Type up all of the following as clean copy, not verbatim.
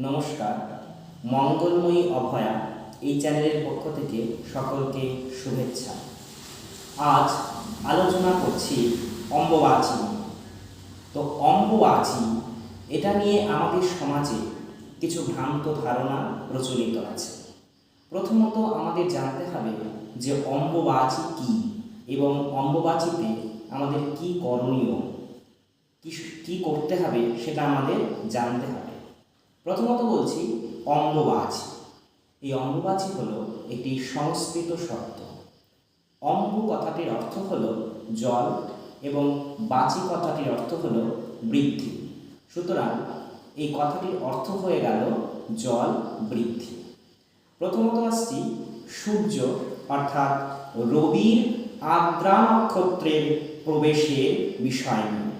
নমস্কার, মঙ্গলময়ী অভয়া এই চ্যানেলের পক্ষ থেকে সকলকে শুভেচ্ছা। আজ আলোচনা করছি অম্বুবাচী নিয়ে। তো অম্বুবাচী এটা নিয়ে আমাদের সমাজে কিছু ভ্রান্ত ধারণা প্রচলিত আছে। প্রথমত আমাদের জানতে হবে যে অম্বুবাচী কী এবং অম্বুবাচীতে আমাদের কি করণীয়, কি করতে হবে সেটা আমাদের জানতে হবে। প্রথমত বলছি অম্বুবাচী। এই অম্বুবাচী হলো একটি সংস্কৃত শব্দ। অম্বু কথাটির অর্থ হলো জল এবং বাচী কথাটির অর্থ হলো বৃদ্ধি। সুতরাং এই কথাটির অর্থ হয়ে গেল জল বৃদ্ধি। প্রথমত আসছি সূর্য অর্থাৎ রবির আদ্রা নক্ষত্রের প্রবেশের বিষয় নিয়ে।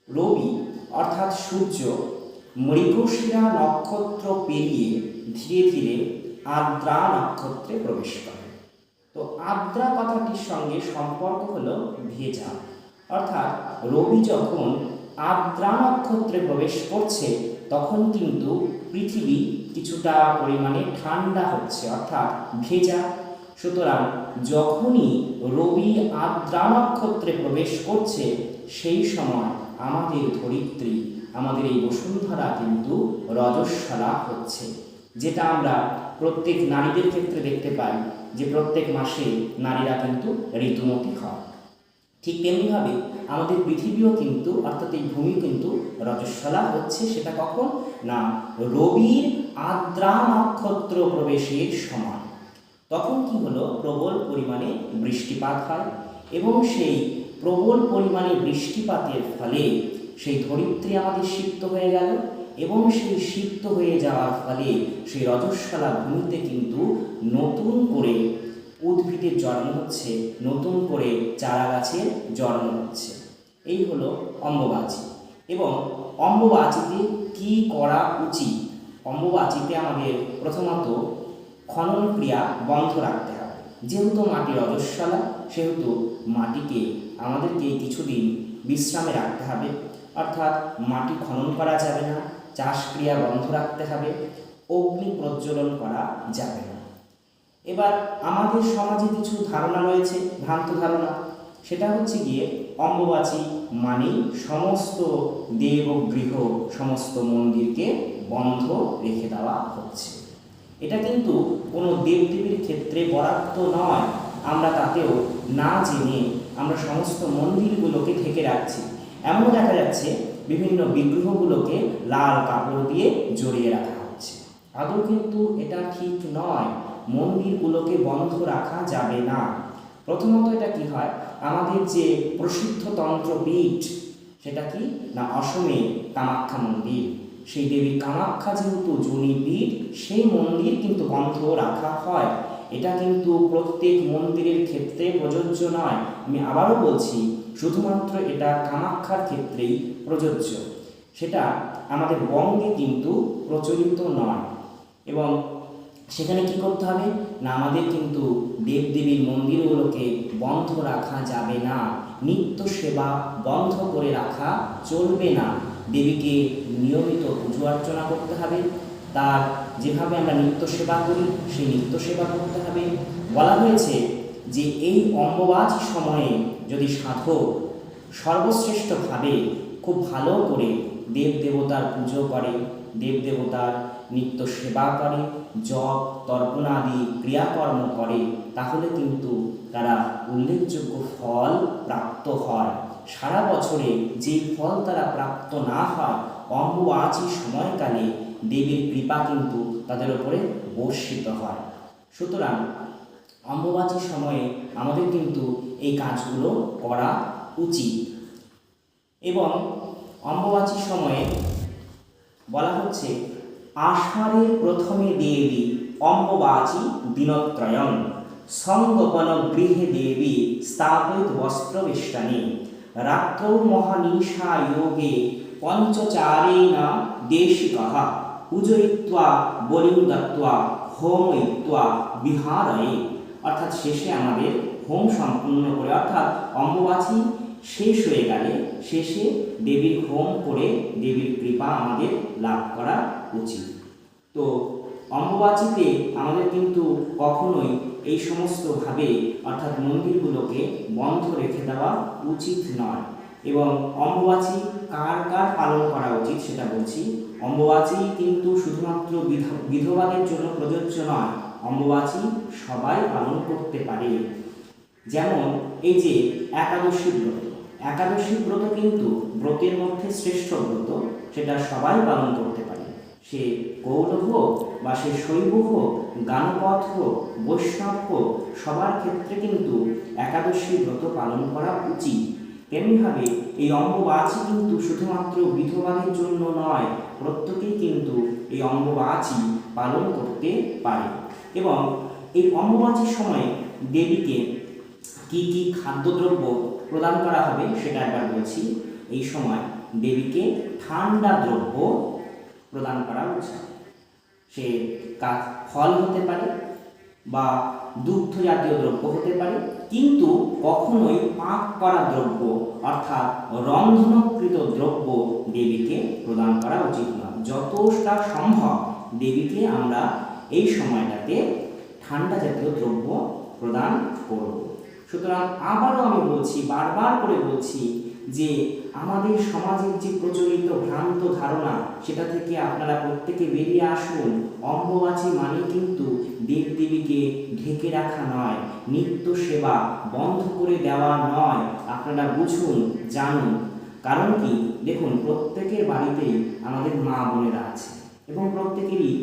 রবি অর্থাৎ সূর্য মৃগশিরা নক্ষত্র পেরিয়ে ধীরে ধীরে আদ্রা নক্ষত্রে প্রবেশ করে। তো আদ্রা কথাটির সঙ্গে সম্পর্ক হলো ভেজা, অর্থাৎ রবি যখন আদ্রা নক্ষত্রে প্রবেশ করছে তখন কিন্তু পৃথিবী কিছুটা পরিমাণে ঠান্ডা হচ্ছে, অর্থাৎ ভেজা। সুতরাং যখনই রবি আদ্রা নক্ষত্রে প্রবেশ করছে সেই সময় আমাদের ধরিত্রী, আমাদের এই বসুন্ধরা কিন্তু রজস্বলা হচ্ছে, যেটা আমরা প্রত্যেক নারীদের ক্ষেত্রে দেখতে পাই যে প্রত্যেক মাসে নারীরা কিন্তু ঋতুমতী হয়। ঠিক তেমনিভাবে আমাদের পৃথিবীও কিন্তু, অর্থাৎ এই ভূমি কিন্তু রজস্বলা হচ্ছে। সেটা কখন? না, রবির আদ্রা নক্ষত্র প্রবেশের সময়। তখন কি হলো, প্রবল পরিমাণে বৃষ্টিপাত হয় এবং সেই প্রবল পরিমাণে বৃষ্টিপাতের ফলে সেই ধরিত্রী আমাদের সিক্ত হয়ে গেল এবং সেই সিক্ত হয়ে যাওয়ার ফলে সেই রজস্বলা ভূমিতে কিন্তু নতুন করে উদ্ভিদের জন্ম হচ্ছে, নতুন করে চারা গাছের জন্ম হচ্ছে। এই হলো অম্বুবাচী। এবং অম্বুবাচীতে কি করা উচিত? অম্বুবাচীতে আমাদের প্রথমত খনন ক্রিয়া বন্ধ রাখতে হবে। যেহেতু মাটি রজস্বলা, সেহেতু মাটিকে আমাদেরকে কিছুদিন বিশ্রামে রাখতে হবে, অর্থাৎ মাটি খনন করা যাবে না, চাষ ক্রিয়া বন্ধ রাখতে হবে, অগ্নি প্রজ্বলন করা যাবে না। এবার আমাদের সমাজে কিছু ধারণা রয়েছে, ভ্রান্ত ধারণা। সেটা হচ্ছে গিয়ে অম্বুবাচী মানে সমস্ত দেবগৃহ, সমস্ত মন্দিরকে বন্ধ রেখে দেওয়া হচ্ছে। এটা কিন্তু কোনো দেবদেবীর ক্ষেত্রে বরাদ্দ নয়। আমরা তাতেও না জেনে আমরা সমস্ত মন্দিরগুলোকে ঢেকে রাখছি। এমনও দেখা যাচ্ছে বিভিন্ন বিগ্রহগুলোকে লাল কাপড় দিয়ে জড়িয়ে রাখা হচ্ছে। আদৌ কিন্তু এটা ঠিক নয়। মন্দিরগুলোকে বন্ধ রাখা যাবে না। প্রথমত এটা কি হয়, আমাদের যে প্রসিদ্ধ তন্ত্রপীঠ, সেটা কি না, অসমে কামাখ্যা মন্দির। সেই দেবী কামাখ্যা যেহেতু যোনিপীঠ, সেই মন্দির কিন্তু বন্ধ রাখা হয়। এটা কিন্তু প্রত্যেক মন্দিরের ক্ষেত্রে প্রযোজ্য নয়। আমি আবারও বলছি, শুধুমাত্র এটা কামাখ্যার ক্ষেত্রেই প্রযোজ্য। সেটা আমাদের বঙ্গে কিন্তু প্রচলিত নয়। এবং সেখানে কি করতে হবে না, আমাদের কিন্তু দেবদেবীর মন্দিরগুলোকে বন্ধ রাখা যাবে না। নিত্য সেবা বন্ধ করে রাখা চলবে না। দেবীকে নিয়মিত পুজো অর্চনা করতে হবে। তার যেভাবে আমরা নিত্য সেবা করি সেই নিত্য সেবা করতে হবে। বলা হয়েছে যে এই অম্বুবাচী সময়ে যদি সাধক সর্বশ্রেষ্ঠভাবে খুব ভালো করে দেবদেবতার পুজো করে, দেবদেবতার নিত্য সেবা করে, জপ তর্পণাদি ক্রিয়াকর্ম করে, তাহলে কিন্তু তারা উল্লেখযোগ্য ফল প্রাপ্ত হয়। সারা বছরে যে ফল তারা প্রাপ্ত না হয়, অম্বুবাচী সময়কালে দেবীর কৃপা কিন্তু তাদের উপরে বর্ষিত হয়। সুতরাং অম্বুবাচী সময়ে আমাদের কিন্তু এই কাজগুলো করা উচিত। এবং অম্বুবাচী সময়ে বলা হচ্ছে আষাঢ়ের প্রথমে দেবী অম্বুবাচী দিনত্রয়ং সংগোপন গৃহে দেবী স্থাপিত বস্ত্রবেষ্টনী রাত্রৌ মহানিশা যোগে পঞ্চচারেণ দেশিকঃ পূজয়িত্বা বলিং দত্ত্বা হোময়িত্বা বিহারয়ে। অর্থাৎ শেষে আমাদের হোম সম্পূর্ণ করে, অর্থাৎ অম্বুবাচী শেষ হয়ে গেলে শেষে দেবীর হোম করে দেবীর কৃপা আমাদের লাভ করা উচিত। তো অম্বুবাচীতে আমাদের কিন্তু কখনোই এই সমস্তভাবে অর্থাৎ মন্দিরগুলোকে বন্ধ রেখে দেওয়া উচিত নয়। এবং অম্বুবাচী কার কার পালন করা উচিত সেটা বলছি। অম্বুবাচী কিন্তু শুধুমাত্র বিধবাদের জন্য প্রযোজ্য নয়, অম্বুবাচী সবাই পালন করতে পারে। যেমন এই যে একাদশী ব্রত, একাদশী ব্রত কিন্তু ব্রতের মধ্যে শ্রেষ্ঠ ব্রত, সেটা সবাই পালন করতে পারে। সে গৌড় হোক বা সে শৈব হোক, গানপথ হোক, বৈষ্ণব হোক, সবার ক্ষেত্রে কিন্তু একাদশী ব্রত পালন করা উচিত। তেমনিভাবে এই অম্বুবাচী কিন্তু শুধুমাত্র বিধবাদের জন্য নয়, প্রত্যেকেই কিন্তু এই অম্বুবাচী পালন করতে পারে। এবং এই অম্বুবাচীর সময় দেবীকে কি কি খাদ্যদ্রব্য প্রদান করা হবে সেটা একবার বলছি। এই সময় দেবীকে ঠান্ডা দ্রব্য প্রদান করা উচিত। সে ফল হতে পারে বা দুগ্ধ জাতীয় দ্রব্য হতে পারে, কিন্তু কখনোই পাক করা দ্রব্য অর্থাৎ রন্ধনকৃত দ্রব্য দেবীকে প্রদান করা উচিত নয়। যতটা সম্ভব দেবীকে আমরা এই সময়টাতে ঠান্ডা জাতীয় দ্রব্য প্রদান করব। সুতরাং আবারও আমি বলছি, বারবার করে বলছি যে আমাদের সমাজের যে প্রচলিত ভ্রান্ত ধারণা সেটা থেকে আপনারা প্রত্যেকে বেরিয়ে আসুন। অম্বুবাচী মানে কিন্তু দেবদেবীকে ঢেকে রাখা নয়, নিত্য সেবা বন্ধ করে দেওয়া নয়। আপনারা বুঝুন, জানুন। কারণ কি, দেখুন প্রত্যেকের বাড়িতেই আমাদের মা বোনেরা আছে এবং প্রত্যেকেরই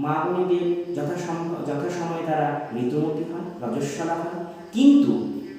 মা বোনেদের যথাসময়ে তারা ঋতুমতী হয়, রজস্বলা হয়। কিন্তু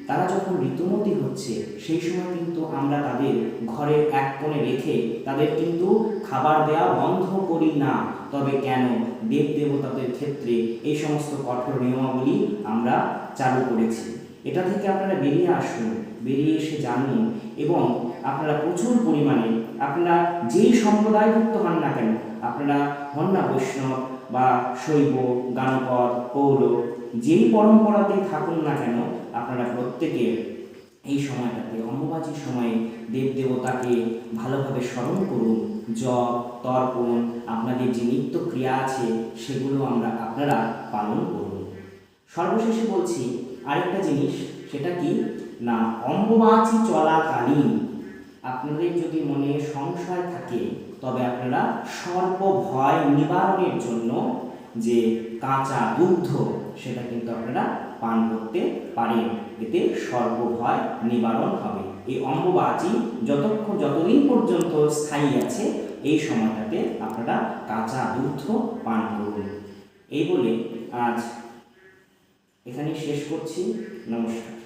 তারা যখন ঋতুমতী হচ্ছে সেই সময় কিন্তু আমরা তাদের ঘরের এক কোণে রেখে তাদের কিন্তু খাবার দেওয়া বন্ধ করি না। তবে কেন? দেব দেবতাদের ক্ষেত্রে এই সমস্ত কঠোর নিয়মাবলী আমরা চালু করেছি। এটা থেকে আপনারা বেরিয়ে আসুন, বেরিয়ে এসে জানুন এবং আপনারা প্রচুর পরিমাণে আপনারা যেই সম্প্রদায়ভুক্ত হন না কেন, আপনারা হন না বৈষ্ণব বা শৈব, গানপদ, পৌর, যেই পরম্পরাতেই থাকুন না কেন, আপনারা প্রত্যেকে এই সময়টাতে অম্বুবাচীর সময়ে দেব দেবতাকে ভালোভাবে স্মরণ করুন। জপ, তর্পণ, আপনাদের যে নিত্য ক্রিয়া আছে সেগুলো আপনারা পালন করুন। সর্বশেষে বলছি আরেকটা জিনিস, সেটা কি না, অম্বুবাচী চলাকালীন আপনাদের যদি মনে সংশয় থাকে তবে আপনারা সর্প ভয় নিবারণের জন্য যে কাঁচা দুগ্ধ সেটা কিন্তু আপনারা পান করতে পারেন। এতে সর্প ভয় নিবারণ হবে। এই অম্বুবাচী যতদিন পর্যন্ত স্থায়ী আছে এই সময়টাতে আপনারা কাঁচা দুগ্ধ পান করুন। এই বলে আজ এখানে শেষ করছি। নমস্কার।